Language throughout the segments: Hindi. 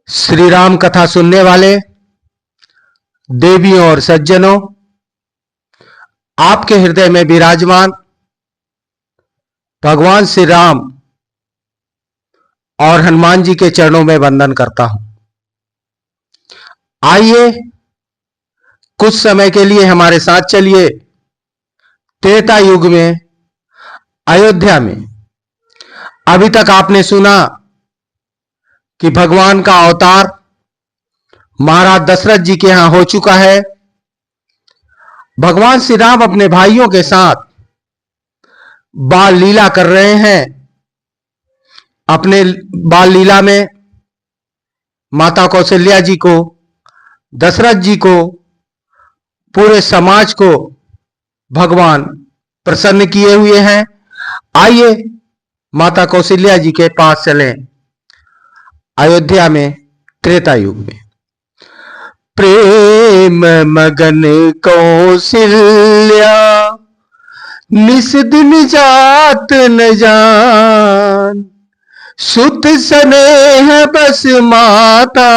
श्री राम कथा सुनने वाले देवियों और सज्जनों, आपके हृदय में विराजमान भगवान श्री राम और हनुमान जी के चरणों में वंदन करता हूं। आइए कुछ समय के लिए हमारे साथ चलिए त्रेता युग में अयोध्या में। अभी तक आपने सुना कि भगवान का अवतार महाराज दशरथ जी के यहां हो चुका है। भगवान श्री राम अपने भाइयों के साथ बाल लीला कर रहे हैं। अपने बाल लीला में माता कौशल्या जी को, दशरथ जी को, पूरे समाज को भगवान प्रसन्न किए हुए हैं। आइए माता कौशल्या जी के पास चलें। अयोध्या में त्रेता युग में प्रेम मगन कौशल्या निस दिन जात न जान, सुत स्नेह बस माता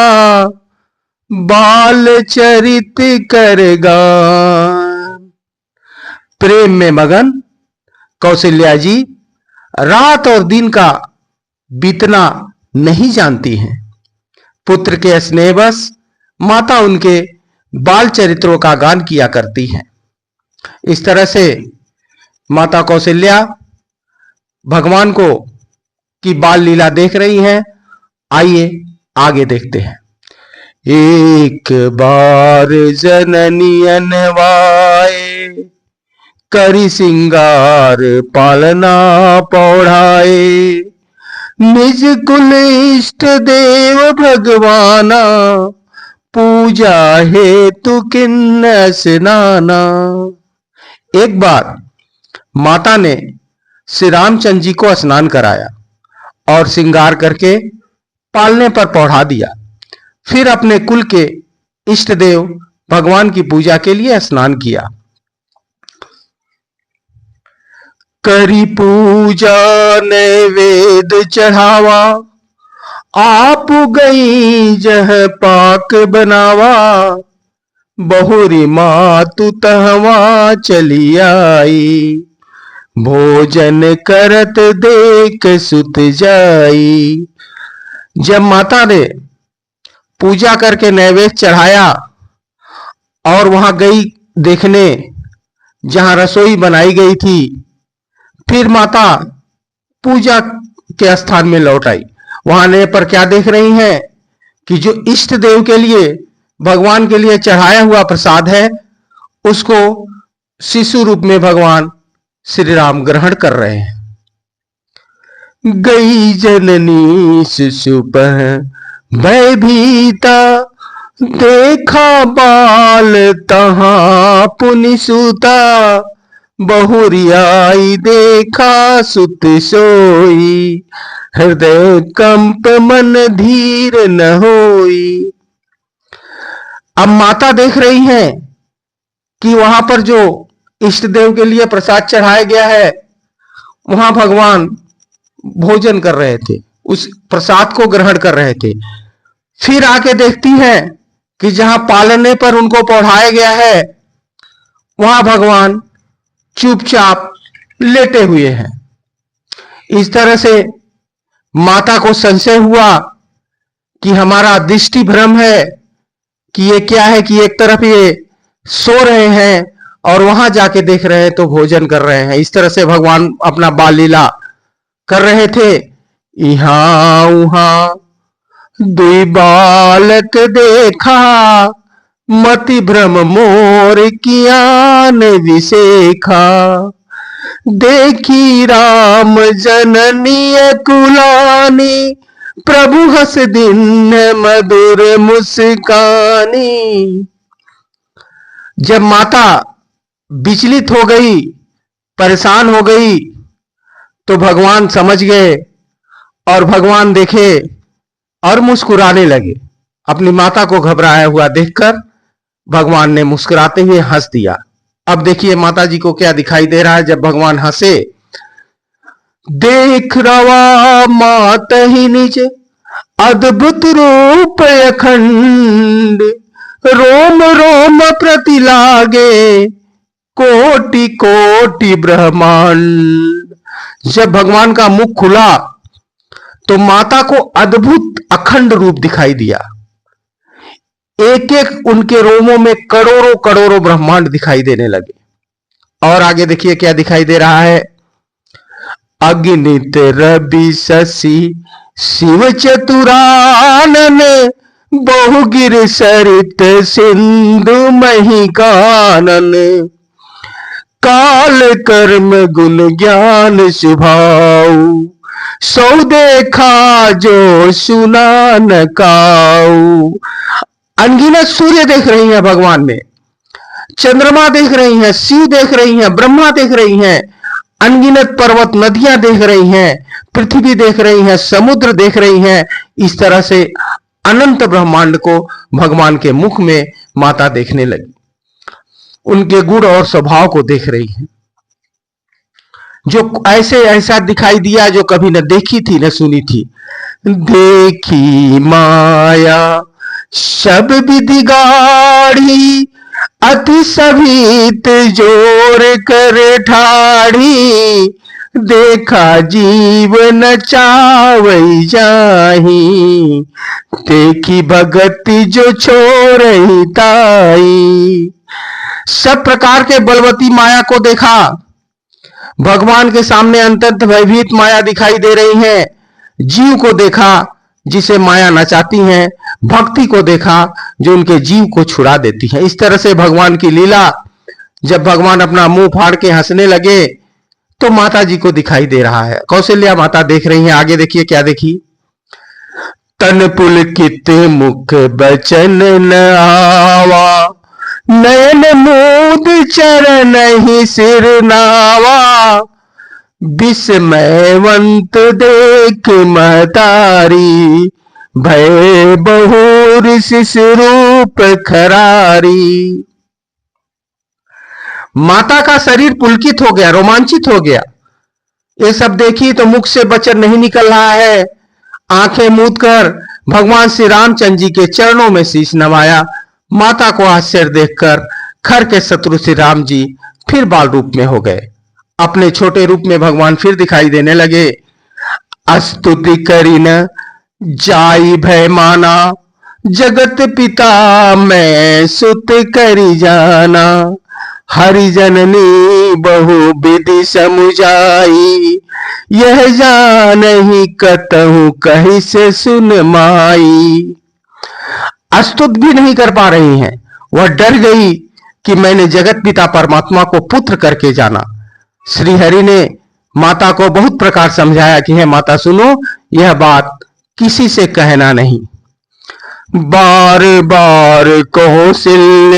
बाल चरित कर गान। प्रेम में मगन कौशल्या जी रात और दिन का बीतना नहीं जानती हैं। पुत्र के स्नेहवश माता उनके बाल चरित्रों का गान किया करती हैं। इस तरह से माता कौशल्या भगवान को की बाल लीला देख रही हैं। आइए आगे देखते हैं। एक बार जननी अनवाए, करी सिंगार पालना पौढ़ाए, निज कुल इष्ट देव भगवाना, पूजा हेतु किन्न स्नाना। एक बार माता ने श्री रामचंद्र जी को स्नान कराया और श्रृंगार करके पालने पर पौढ़ा दिया। फिर अपने कुल के इष्ट देव भगवान की पूजा के लिए स्नान किया। करी पूजा नैवेद्य चढ़ावा, आप गई जह पाक बनावा, बहुरी मातु तहवा चली आई, भोजन करत देख सुत जाई। जब माता ने पूजा करके नैवेद्य चढ़ाया और वहां गई देखने जहां रसोई बनाई गई थी, फिर माता पूजा के स्थान में लौट आई। वहां आने पर क्या देख रही हैं कि जो इष्ट देव के लिए भगवान के लिए चढ़ाया हुआ प्रसाद है उसको शिशु रूप में भगवान श्री राम ग्रहण कर रहे हैं। गई जननी शिशु पर भयभीता, देखा बाल तहां पुनि सूता, बहुरियाई देखा सुत सोई, हृदय कंप मन धीर न होई। अब माता देख रही हैं कि वहां पर जो इष्ट देव के लिए प्रसाद चढ़ाया गया है वहां भगवान भोजन कर रहे थे, उस प्रसाद को ग्रहण कर रहे थे। फिर आके देखती हैं कि जहां पालने पर उनको पौढ़ाया गया है वहां भगवान चुपचाप लेटे हुए हैं। इस तरह से माता को संशय हुआ कि हमारा दृष्टि भ्रम है कि ये क्या है कि एक तरफ ये सो रहे हैं और वहां जाके देख रहे हैं तो भोजन कर रहे हैं। इस तरह से भगवान अपना बाल लीला कर रहे थे। इहां उहां दुई बालक देखा, मति भ्रम मोर कियान विसेखा, देखी राम जननी कुलानी, प्रभु हस दिन मधुर मुस्कानी। जब माता विचलित हो गई, परेशान हो गई, तो भगवान समझ गए और भगवान देखे और मुस्कुराने लगे। अपनी माता को घबराया हुआ देखकर भगवान ने मुस्कुराते हुए हंस दिया। अब देखिए माता जी को क्या दिखाई दे रहा है जब भगवान हंसे। देख रवा मात ही नीचे अद्भुत रूप अखंड, रोम रोम प्रति लागे, कोटि कोटि ब्रह्मांड। जब भगवान का मुख खुला तो माता को अद्भुत अखंड रूप दिखाई दिया। एक एक उनके रोमों में करोड़ों करोड़ों ब्रह्मांड दिखाई देने लगे। और आगे देखिए क्या दिखाई दे रहा है। अग्नित रवि शशि शिव चतुरानन, बहुगिर सरित सिंधु मही कानन, काल कर्म गुण ज्ञान स्वभाव, सौ देखा जो सुना न काऊ। अनगिनत सूर्य देख रही हैं भगवान में, चंद्रमा देख रही हैं, शिव देख रही हैं, ब्रह्मा देख रही हैं, अनगिनत पर्वत नदियां देख रही हैं, पृथ्वी देख रही हैं, समुद्र देख रही हैं। इस तरह से अनंत ब्रह्मांड को भगवान के मुख में माता देखने लगी। उनके गुण और स्वभाव को देख रही है, जो ऐसा दिखाई दिया जो कभी न देखी थी न सुनी थी। देखी माया सब विधि गाढ़ी, अति सभीत जोर कर ठाढ़ी, देखा जीव न चावई जाही, देखी भगति जो छोड़ही ताई। सब प्रकार के बलवती माया को देखा। भगवान के सामने अत्यंत भयभीत माया दिखाई दे रही है। जीव को देखा जिसे माया नचाती है, भक्ति को देखा जो उनके जीव को छुड़ा देती है। इस तरह से भगवान की लीला, जब भगवान अपना मुंह फाड़ के हंसने लगे तो माता जी को दिखाई दे रहा है। कौशल्या माता देख रही हैं। आगे देखिए क्या देखी। तन पुलकित मुख बचन न आवा, नयन मूद चरण ही सिर नावा, विस्मयवंत देख महतारी, भय बहुर शिश रूप खरारी। माता का शरीर पुलकित हो गया, रोमांचित हो गया। ये सब देखी तो मुख से वचन नहीं निकल रहा है। आंखें मूंद कर भगवान श्री रामचंद्र जी के चरणों में शीश नवाया। माता को आश्चर्य देखकर खर के शत्रु श्री राम जी फिर बाल रूप में हो गए। अपने छोटे रूप में भगवान फिर दिखाई देने लगे। स्तुति करी न जाई भय माना, जगत पिता मैं सुत करी जाना, हरि जननी बहु विधि समुझाई, यह जानहि कतहु कहि से सुन माई। स्तुत भी नहीं कर पा रही हैं। वह डर गई कि मैंने जगत पिता परमात्मा को पुत्र करके जाना। श्री हरि ने माता को बहुत प्रकार समझाया कि है माता सुनो, यह बात किसी से कहना नहीं। बार बार कौशल्या